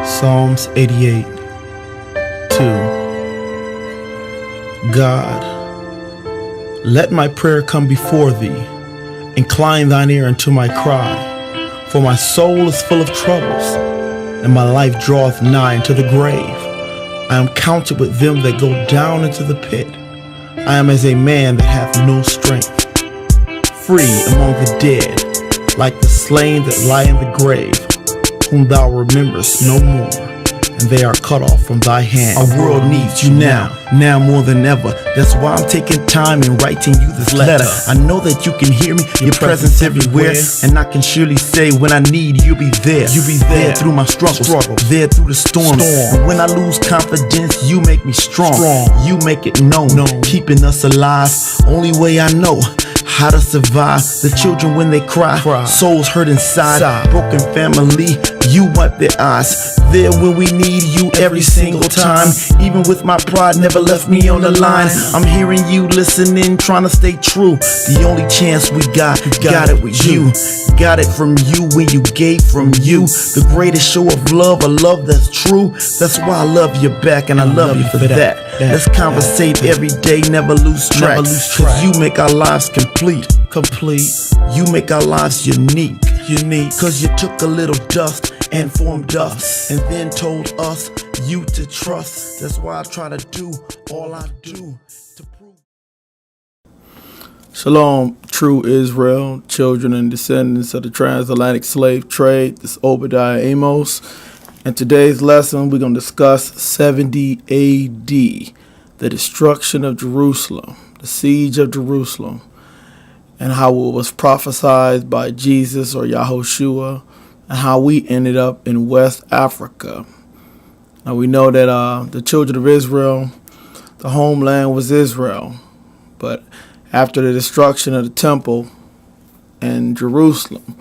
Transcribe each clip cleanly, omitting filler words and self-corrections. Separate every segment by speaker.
Speaker 1: Psalms 88, 2. God, let my prayer come before thee. Incline thine ear unto my cry. For my soul is full of troubles, and my life draweth nigh unto the grave. I am counted with them that go down into the pit. I am as a man that hath no strength, free among the dead, like the slain that lie in the grave, whom thou rememberest no more, and they are cut off from thy hand. Our world needs you now more than ever. That's why I'm taking time and writing you this letter. I know that you can hear me, your presence everywhere, and I can surely say when I need you'll be there. You'll be there through my struggles, there through the storms. And when I lose confidence, you make me strong. You make it known, keeping us alive. Only way I know how to survive. The children when they cry, souls hurt inside, broken family, you wipe their eyes. There when we need you every single time. Even with my pride, never left me on the line. I'm hearing you, listening, trying to stay true. The only chance we got it with you. Got it from you when you gave from you. The greatest show of love, a love that's true. That's why I love you back and I love you for that. Let's conversate every day, never lose track. Cause you make our lives complete. You make our lives unique. Cause you took a little dust and formed us, and then told us you to trust. That's why I try to do all I do to prove.
Speaker 2: Shalom, true Israel, children and descendants of the transatlantic slave trade. This is Obadiah Amos. In today's lesson, we're going to discuss 70 AD, the destruction of Jerusalem, the siege of Jerusalem, and how it was prophesied by Jesus or Yahushua, and how we ended up in West Africa. Now we know that the children of Israel, the homeland was Israel, but after the destruction of the temple in Jerusalem,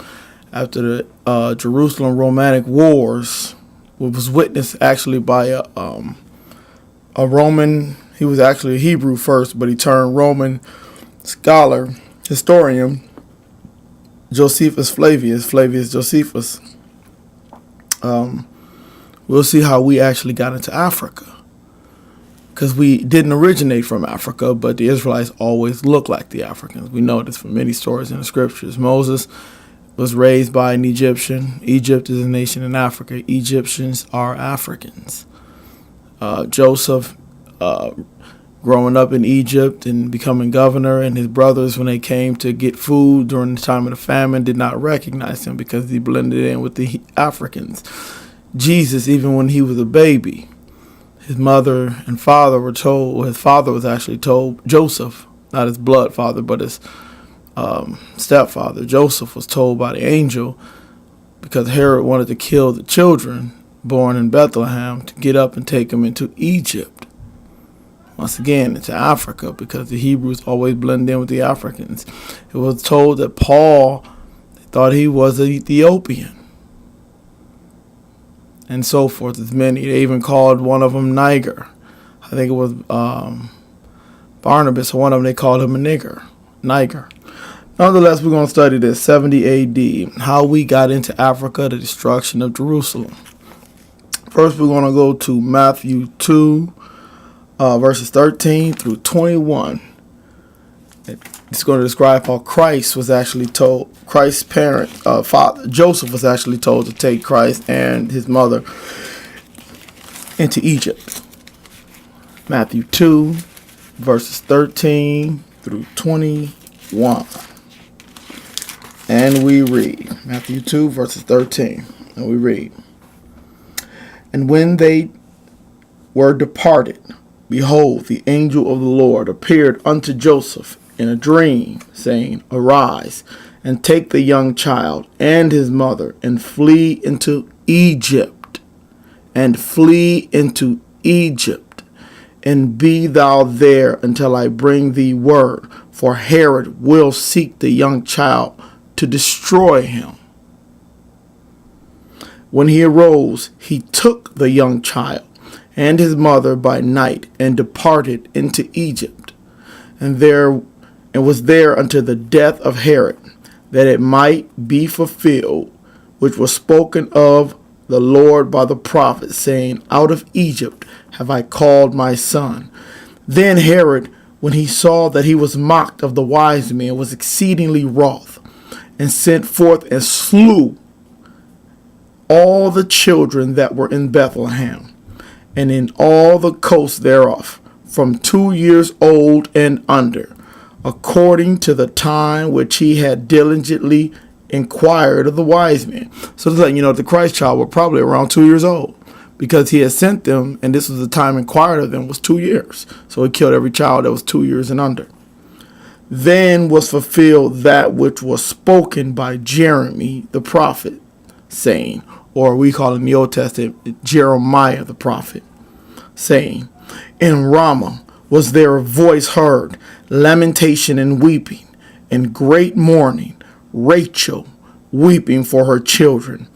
Speaker 2: after the Jerusalem Romantic Wars, which was witnessed actually by a Roman, he was actually a Hebrew first, but he turned Roman scholar, historian, Josephus Flavius Josephus. We'll see how we actually got into Africa, because we didn't originate from Africa, but the Israelites always looked like the Africans. We know this from many stories in the scriptures. Moses was raised by an Egyptian. Egypt is a nation in Africa. Egyptians are Africans. Joseph, growing up in Egypt and becoming governor, and his brothers, when they came to get food during the time of the famine, did not recognize him because he blended in with the Africans. Jesus, even when he was a baby, his mother and father were told, or his father was actually told, Joseph, not his blood father, but his stepfather, Joseph, was told by the angel, because Herod wanted to kill the children born in Bethlehem, to get up and take them into Egypt. Once again, into Africa, because the Hebrews always blend in with the Africans. It was told that Paul thought he was an Ethiopian, and so forth. As many, they even called one of them Niger. I think it was Barnabas, or one of them, they called him a Niger. Nonetheless, we're going to study this 70 AD, how we got into Africa, the destruction of Jerusalem. First, we're going to go to Matthew 2. Verses 13 through 21. It's going to describe how Christ was actually told, Christ's parent, father, Joseph, was actually told to take Christ and his mother into Egypt. Matthew 2, verses 13 through 21. And we read, Matthew 2, verses 13, and we read, "And when they were departed, behold, the angel of the Lord appeared unto Joseph in a dream, saying, Arise, and take the young child and his mother, and flee into Egypt, and be thou there until I bring thee word, for Herod will seek the young child to destroy him. When he arose, he took the young child and his mother by night, and departed into Egypt, and was there until the death of Herod, that it might be fulfilled, which was spoken of the Lord by the prophet, saying, Out of Egypt have I called my son. Then Herod, when he saw that he was mocked of the wise men, was exceedingly wroth, and sent forth and slew all the children that were in Bethlehem, and in all the coasts thereof, from 2 years old and under, according to the time which he had diligently inquired of the wise men. So it's like, the Christ child were probably around 2 years old, because he had sent them, and this was the time inquired of them was 2 years. So he killed every child that was 2 years and under. Then was fulfilled that which was spoken by Jeremy the prophet, saying, or we call in the Old Testament Jeremiah the prophet, saying, In Ramah was there a voice heard, lamentation and weeping, and great mourning, Rachel weeping for her children,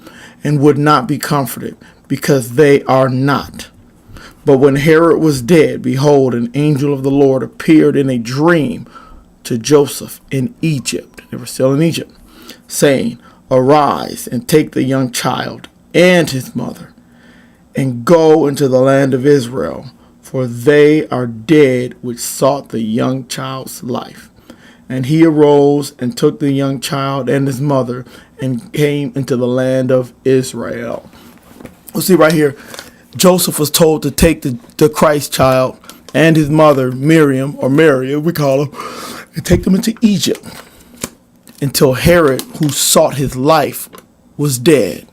Speaker 2: and would not be comforted, because they are not. But when Herod was dead, behold, an angel of the Lord appeared in a dream to Joseph in Egypt. They were still in Egypt, saying, Arise and take the young child and his mother, and go into the land of Israel, for they are dead which sought the young child's life. And he arose and took the young child and his mother, and came into the land of Israel. We'll see right here, Joseph was told to take the Christ child and his mother, Miriam, or Mary, we call her, and take them into Egypt until Herod, who sought his life, was dead.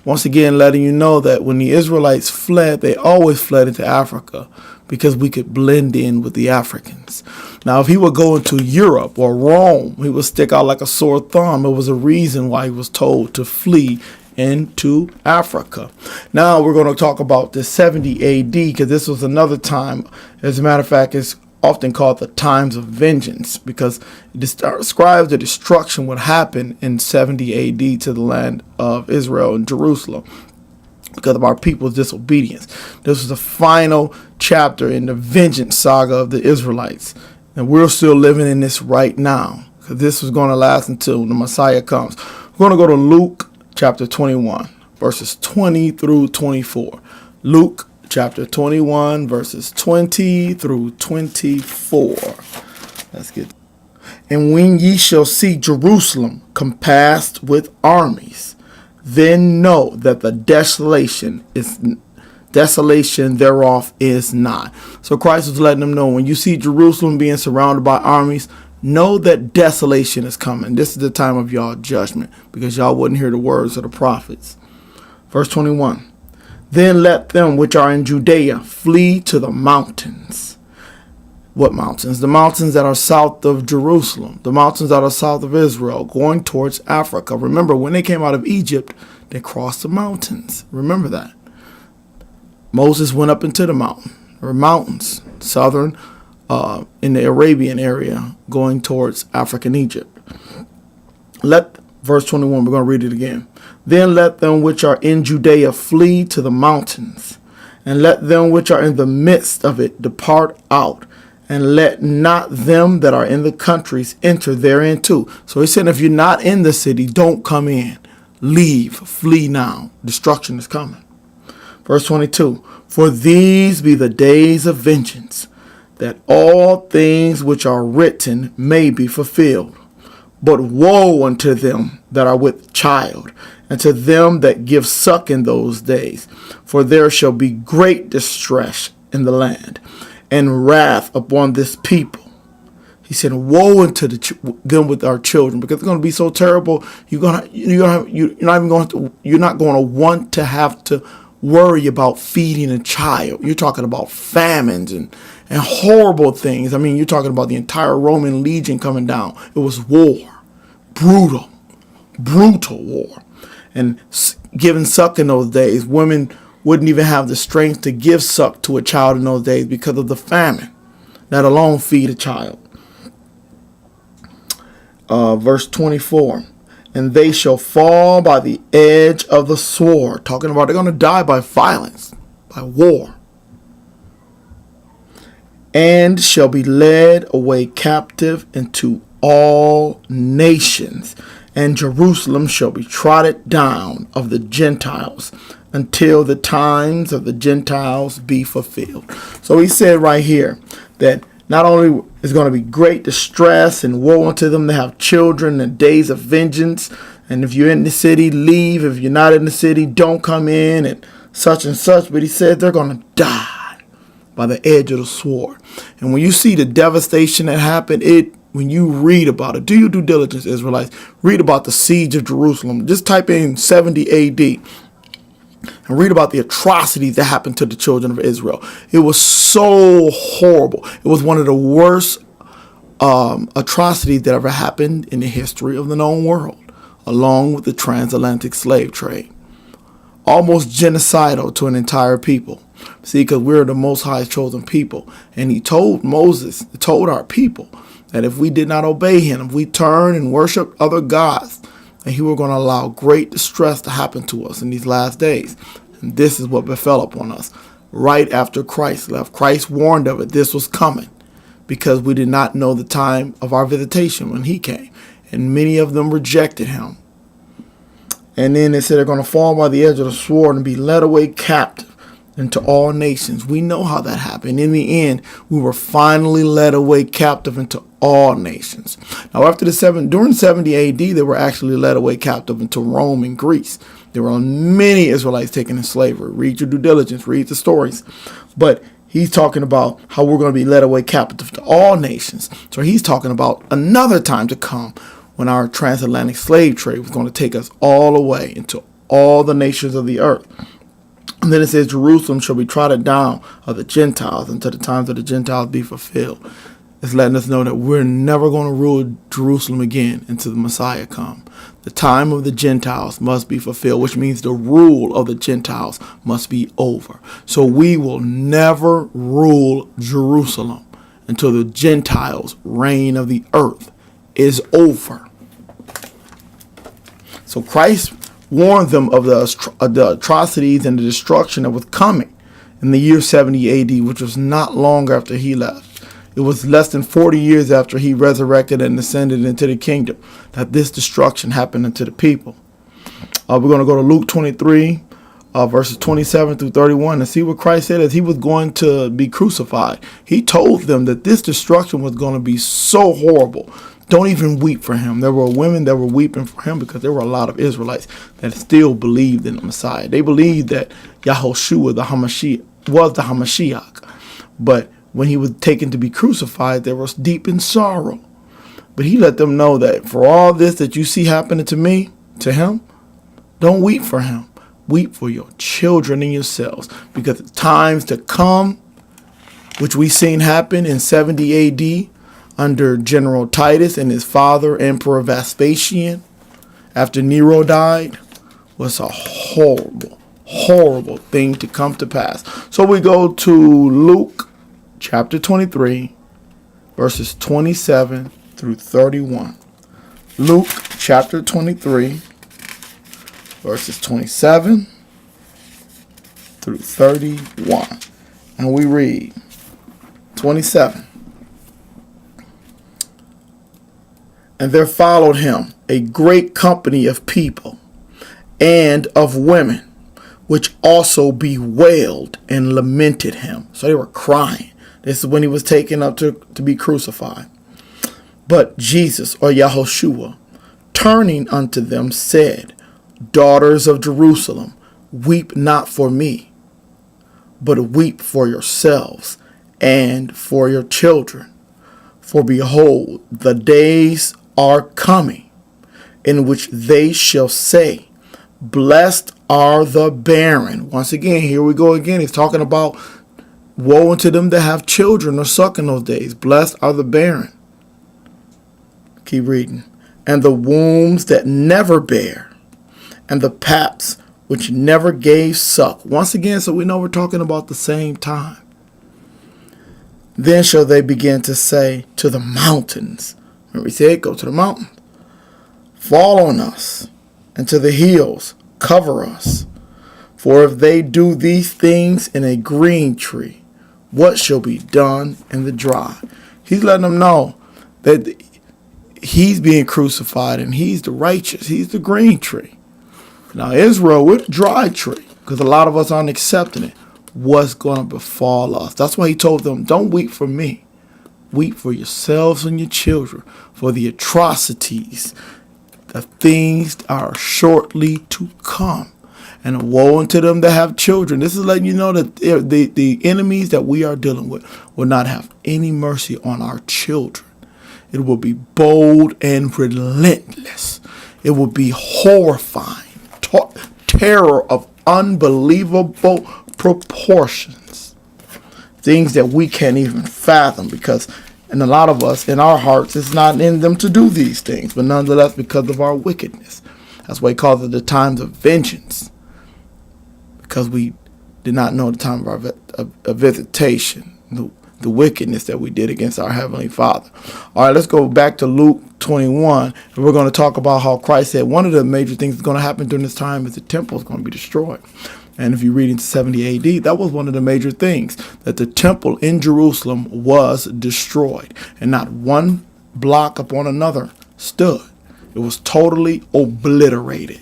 Speaker 2: Once again, letting you know that when the Israelites fled, they always fled into Africa because we could blend in with the Africans. Now, if he would go into Europe or Rome, he would stick out like a sore thumb. It was a reason why he was told to flee into Africa. Now we're going to talk about the 70 AD, because this was another time. As a matter of fact, it's often called the times of vengeance, because it describes the destruction would happen in 70 AD to the land of Israel and Jerusalem because of our people's disobedience. This was the final chapter in the vengeance saga of the Israelites, and we're still living in this right now, because this was going to last until the Messiah comes. We're going to go to Luke chapter 21, verses 20 through 24. Luke chapter 21, verses 20 through 24. Let's get. And when ye shall see Jerusalem compassed with armies, then know that the desolation thereof is nigh. So Christ was letting them know, when you see Jerusalem being surrounded by armies, know that desolation is coming. This is the time of y'all judgment, because y'all wouldn't hear the words of the prophets. Verse 21. Then let them which are in Judea flee to the mountains. What mountains? The mountains that are south of Jerusalem, the mountains that are south of Israel, going towards Africa. Remember, when they came out of Egypt, they crossed the mountains. Remember that. Moses went up into the mountains, southern, in the Arabian area, going towards Africa and Egypt. Verse 21, we're going to read it again. Then let them which are in Judea flee to the mountains, and let them which are in the midst of it depart out, and let not them that are in the countries enter therein too. So he said, if you're not in the city, don't come in. Leave, flee now. Destruction is coming. Verse 22, for these be the days of vengeance, that all things which are written may be fulfilled. But woe unto them that are with child, and to them that give suck in those days. For there shall be great distress in the land, and wrath upon this people. He said, woe unto them with our children, because it's going to be so terrible. You're not going to want to have to worry about feeding a child. You're talking about famines and horrible things. I mean, you're talking about the entire Roman legion coming down. It was war. Brutal war. And giving suck in those days, women wouldn't even have the strength to give suck to a child in those days because of the famine, let alone feed a child. Verse 24, and they shall fall by the edge of the sword. Talking about they're going to die by violence, by war. and shall be led away captive into all nations, and Jerusalem shall be trodden down of the Gentiles until the times of the Gentiles be fulfilled. So he said right here that not only is going to be great distress and woe unto them that have children and days of vengeance, and if you're in the city, leave. If you're not in the city, don't come in, and such, but he said they're going to die by the edge of the sword. And when you see the devastation that happened, when you read about it, do your due diligence, Israelites. Read about the siege of Jerusalem. Just type in 70 AD and read about the atrocities that happened to the children of Israel. It was so horrible. It was one of the worst atrocities that ever happened in the history of the known world, along with the transatlantic slave trade. Almost genocidal to an entire people. See, because we're the Most High's chosen people. And he told Moses, told our people, that if we did not obey him, if we turned and worshiped other gods, that he were going to allow great distress to happen to us in these last days. And this is what befell upon us right after Christ left. Christ warned of it. This was coming because we did not know the time of our visitation when he came. And many of them rejected him. And then they said they're going to fall by the edge of the sword and be led away captive into all nations. We know how that happened. In the end, we were finally led away captive into all nations. Now, during 70 AD, they were actually led away captive into Rome and Greece. There were many Israelites taken in slavery. Read your due diligence, read the stories. But he's talking about how we're going to be led away captive to all nations. So he's talking about another time to come when our transatlantic slave trade was going to take us all away into all the nations of the earth. And then it says, Jerusalem shall be trodden down of the Gentiles until the times of the Gentiles be fulfilled. It's letting us know that we're never going to rule Jerusalem again until the Messiah come. The time of the Gentiles must be fulfilled, which means the rule of the Gentiles must be over. So we will never rule Jerusalem until the Gentiles' reign of the earth is over. So Christ warned them of the atrocities and the destruction that was coming in the year 70 AD, which was not long after he left. It was less than 40 years after he resurrected and ascended into the kingdom that this destruction happened unto the people. We're going to go to Luke 23, verses 27 through 31, and see what Christ said as he was going to be crucified. He told them that this destruction was going to be so horrible. Don't even weep for him. There were women that were weeping for him because there were a lot of Israelites that still believed in the Messiah. They believed that Yahushua, the Hamashiach, was the Hamashiach. But when he was taken to be crucified, they were deep in sorrow. But he let them know that for all this that you see happening to me, to him, don't weep for him. Weep for your children and yourselves. Because the times to come, which we seen happen in 70 AD, under General Titus and his father, Emperor Vespasian, after Nero died, was a horrible, horrible thing to come to pass. So we go to Luke chapter 23, verses 27 through 31. Luke chapter 23, verses 27 through 31. And we read 27. And there followed him a great company of people and of women, which also bewailed and lamented him. So they were crying. This is when he was taken up to be crucified. But Jesus, or Yahushua, turning unto them, said, Daughters of Jerusalem, weep not for me, but weep for yourselves and for your children. For behold, the days are coming, in which they shall say, Blessed are the barren. Once again, here we go again. He's talking about woe unto them that have children or suck in those days. Blessed are the barren. Keep reading. And the wombs that never bear, and the paps which never gave suck. Once again, so we know we're talking about the same time. Then shall they begin to say to the mountains, when we said, go to the mountains, fall on us, and to the hills, cover us. For if they do these things in a green tree, what shall be done in the dry. He's letting them know that he's being crucified and he's the righteous. He's the green tree. Now Israel, we're the dry tree because a lot of us aren't accepting it. What's going to befall us? That's why he told them, don't weep for me. Weep for yourselves and your children, for the atrocities, the things are shortly to come. And woe unto them that have children. This is letting you know that the enemies that we are dealing with will not have any mercy on our children. It will be bold and relentless. It will be horrifying. Terror of unbelievable proportions. Things that we can't even fathom because, and a lot of us, in our hearts, it's not in them to do these things. But nonetheless, because of our wickedness. That's why he calls it the times of vengeance. Because we did not know the time of our visitation, the wickedness that we did against our Heavenly Father. All right, let's go back to Luke 21, and we're going to talk about how Christ said one of the major things that's going to happen during this time is the temple is going to be destroyed. And if you read into 70 AD, that was one of the major things, that the temple in Jerusalem was destroyed, and not one block upon another stood. It was totally obliterated.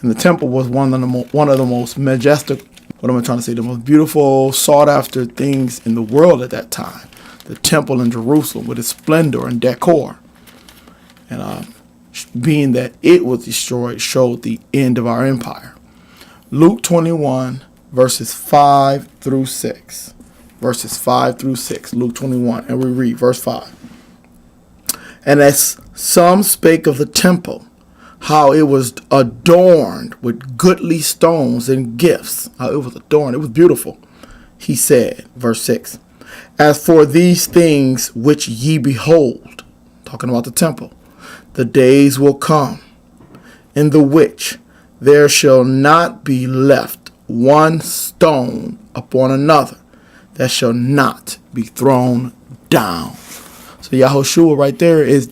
Speaker 2: And the temple was one of the most majestic, what am I trying to say, the most beautiful, sought-after things in the world at that time. The temple in Jerusalem with its splendor and decor. And being that it was destroyed showed the end of our empire. Luke 21, verses 5 through 6. Verses 5 through 6. Luke 21, and we read verse 5. And as some spake of the temple, how it was adorned with goodly stones and gifts. How it was adorned. It was beautiful. He said, verse 6, as for these things which ye behold, talking about the temple, the days will come, in the which there shall not be left one stone upon another that shall not be thrown down. So Yahushua right there is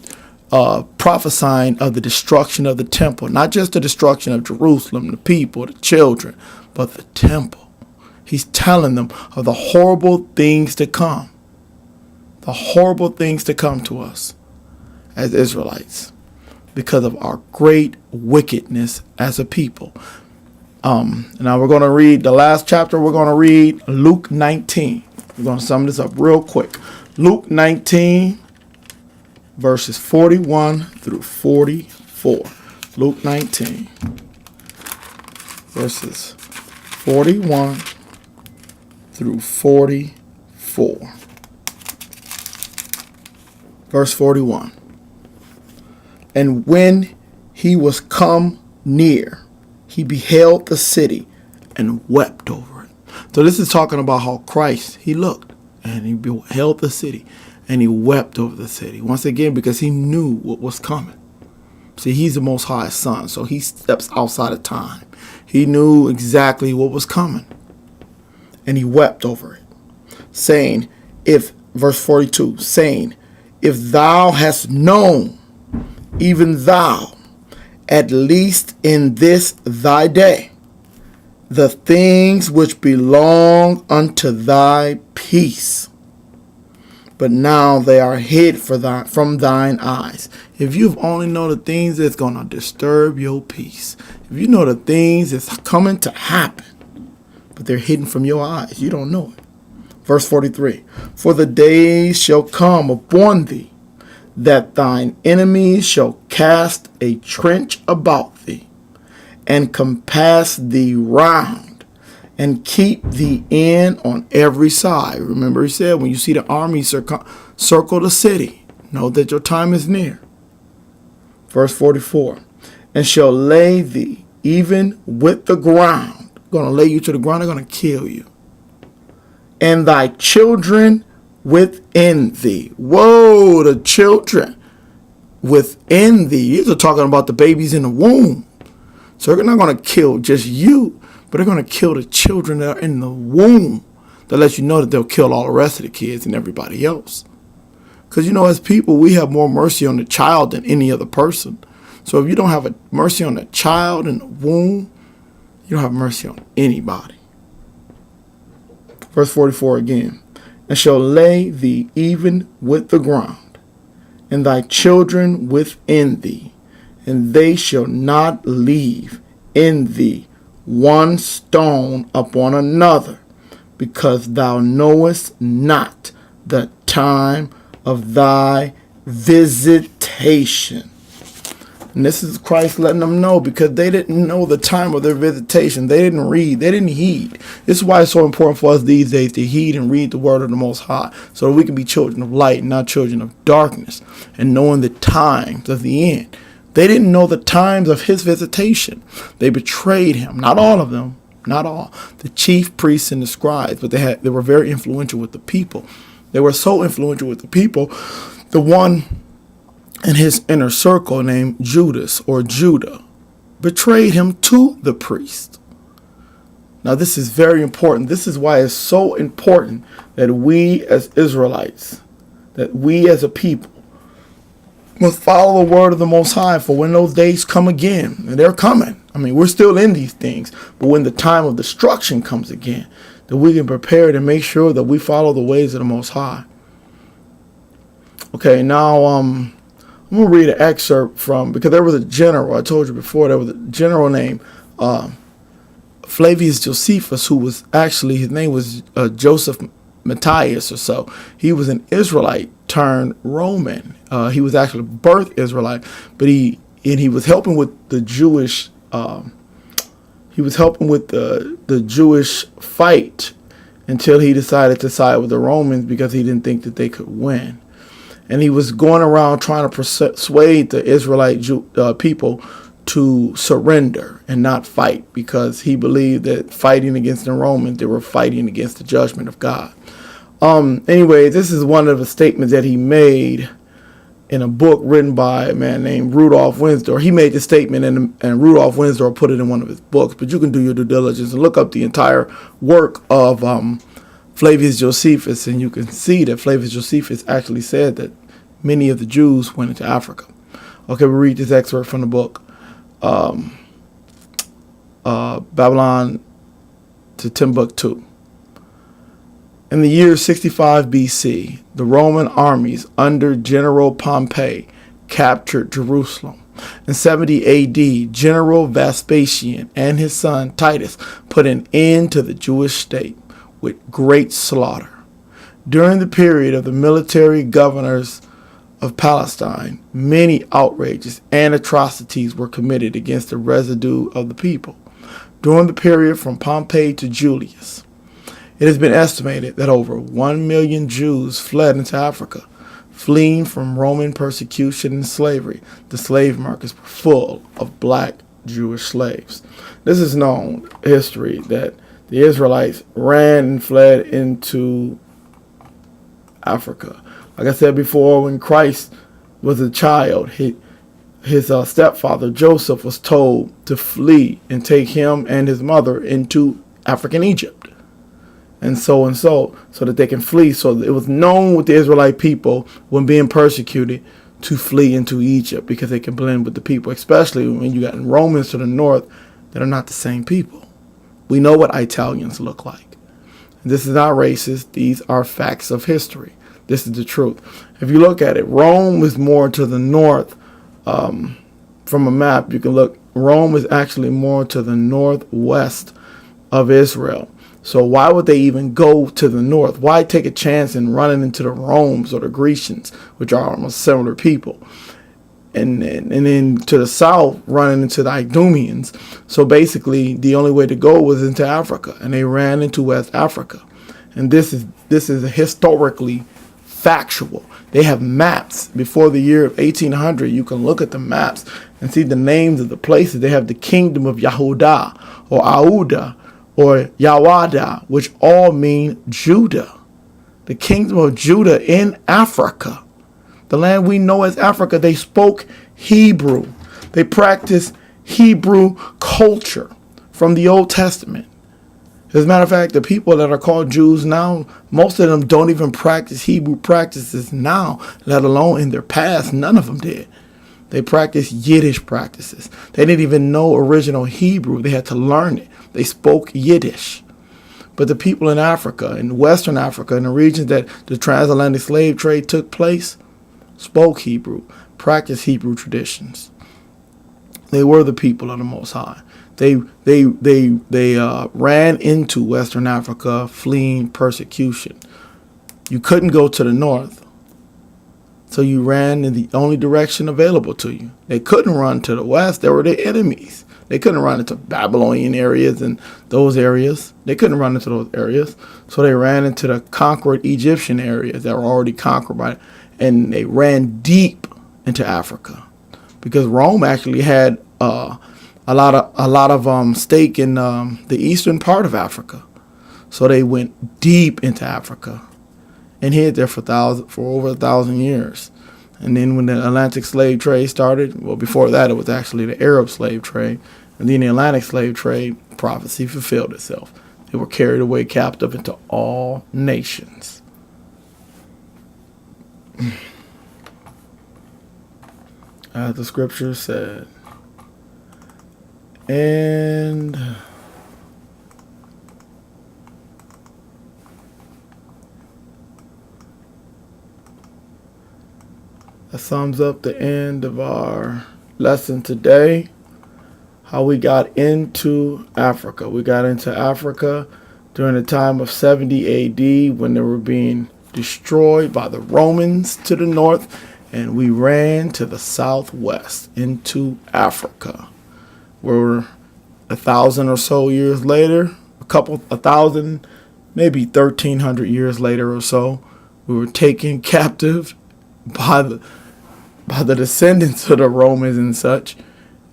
Speaker 2: prophesying of the destruction of the temple, not just the destruction of Jerusalem, the people, the children, but the temple. He's telling them of the horrible things to come, the horrible things to come to us as Israelites because of our great wickedness as a people. Now we're going to read the last chapter. We're going to read Luke 19. We're going to sum this up real quick. Luke 19. Verses 41 through 44. Luke 19. Verses 41 through 44. Verse 41. And when he was come near, he beheld the city and wept over it. So this is talking about how Christ, he looked and he beheld the city. And he wept over the city. Once again, because he knew what was coming. See, he's the Most High's son, so he steps outside of time. He knew exactly what was coming. And he wept over it. Saying, verse 42, saying, if thou hast known, even thou, at least in this thy day, the things which belong unto thy peace, but now they are hid from thine eyes. If you've only know the things that's going to disturb your peace, if you know the things that's coming to happen, but they're hidden from your eyes, you don't know it. Verse 43, for the days shall come upon thee, that thine enemies shall cast a trench about thee, and compass thee round, and keep thee in on every side. Remember, he said, when you see the army circle the city, know that your time is near. Verse 44, and shall lay thee even with the ground. Going to lay you to the ground. They're going to kill you. And thy children within thee. Whoa, the children within thee. These are talking about the babies in the womb. So they're not going to kill just you, but they're going to kill the children that are in the womb. That lets you know that they'll kill all the rest of the kids and everybody else. Because, as people, we have more mercy on the child than any other person. So if you don't have a mercy on the child in the womb, you don't have mercy on anybody. Verse 44 again. and shall lay thee even with the ground, and thy children within thee, and they shall not leave in thee one stone upon another, because thou knowest not the time of thy visitation. And this is Christ letting them know, because they didn't know the time of their visitation. They didn't read. They didn't heed. This is why it's so important for us these days to heed and read the word of the Most High, so that we can be children of light and not children of darkness, and knowing the times of the end. They didn't know the times of his visitation. They betrayed him. Not all of them. Not all. The chief priests and the scribes, but they were very influential with the people. They were so influential with the people. The one in his inner circle named Judas or Judah betrayed him to the priest. Now this is very important. This is why it's so important that we as Israelites, that we as a people, must follow the word of the Most High for when those days come again. And they're coming. I mean, we're still in these things. But when the time of destruction comes again, that we can prepare to make sure that we follow the ways of the Most High. Okay, now I'm going to read an excerpt from, because there was a general, I told you before, there was a general named Flavius Josephus, who was actually, his name was Joseph Matthias or so. He was an Israelite turned Roman. He was actually birth Israelite, but he was helping with the Jewish. He was helping with the Jewish fight until he decided to side with the Romans, because he didn't think that they could win. And he was going around trying to persuade the Israelite people to surrender and not fight, because he believed that fighting against the Romans, they were fighting against the judgment of God. Anyway, this is one of the statements that he made in a book written by a man named Rudolph Winsor. He made the statement, and Rudolph Winsor put it in one of his books. But you can do your due diligence and look up the entire work of Flavius Josephus, and you can see that Flavius Josephus actually said that many of the Jews went into Africa. Okay, we'll read this excerpt from the book, Babylon to Timbuktu. In the year 65 BC, the Roman armies under General Pompey captured Jerusalem. In 70 AD, General Vespasian and his son Titus put an end to the Jewish state with great slaughter. During the period of the military governors of Palestine, many outrages and atrocities were committed against the residue of the people. During the period from Pompey to Julius, it has been estimated that over 1 million Jews fled into Africa, fleeing from Roman persecution and slavery. The slave markets were full of black Jewish slaves. This is known history that the Israelites ran and fled into Africa. Like I said before, when Christ was a child, his stepfather Joseph was told to flee and take him and his mother into African Egypt. And so that they can flee. So it was known with the Israelite people when being persecuted to flee into Egypt, because they can blend with the people, especially when you got Romans to the north that are not the same people. We know what Italians look like. This is not racist. These are facts of history. This is the truth. If you look at it, Rome is more to the north. From a map, you can look. Rome is actually more to the northwest of Israel. So why would they even go to the north? Why take a chance in running into the Romans or the Grecians, which are almost similar people? And then to the south, running into the Idumeans. So basically, the only way to go was into Africa, and they ran into West Africa. And this is historically factual. They have maps before the year of 1800. You can look at the maps and see the names of the places. They have the kingdom of Yahudah or Auda or Yawada, which all mean Judah. The kingdom of Judah in Africa. The land we know as Africa. They spoke Hebrew. They practiced Hebrew culture from the Old Testament. As a matter of fact, the people that are called Jews now, most of them don't even practice Hebrew practices now, let alone in their past. None of them did. They practiced Yiddish practices. They didn't even know original Hebrew. They had to learn it. They spoke Yiddish. But the people in Africa, in Western Africa, in the regions that the transatlantic slave trade took place, spoke Hebrew, practiced Hebrew traditions. They were the people of the Most High. They ran into Western Africa fleeing persecution. You couldn't go to the north, so you ran in the only direction available to you. They couldn't run to the west. They were their enemies. They couldn't run into Babylonian areas and those areas. They couldn't run into those areas. So they ran into the conquered Egyptian areas that were already conquered by, and they ran deep into Africa, because Rome actually had a lot of stake in the eastern part of Africa. So they went deep into Africa and hid there for over 1,000 years. And then when the Atlantic slave trade started, well, before that it was actually the Arab slave trade, and then the Atlantic slave trade, prophecy fulfilled itself. They were carried away captive into all nations. As the scripture said. And that sums up the end of our lesson today. How we got into Africa. We got into Africa during the time of 70 AD when they were being destroyed by the Romans to the north, and we ran to the southwest into Africa. We're 1,000 or so years later, 1,000, maybe 1,300 years later or so, we were taken captive by the descendants of the Romans and such,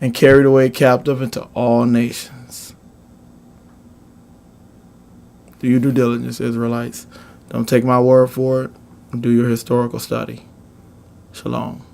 Speaker 2: and carried away captive into all nations. Do your due diligence, Israelites. Don't take my word for it. Do your historical study. Shalom.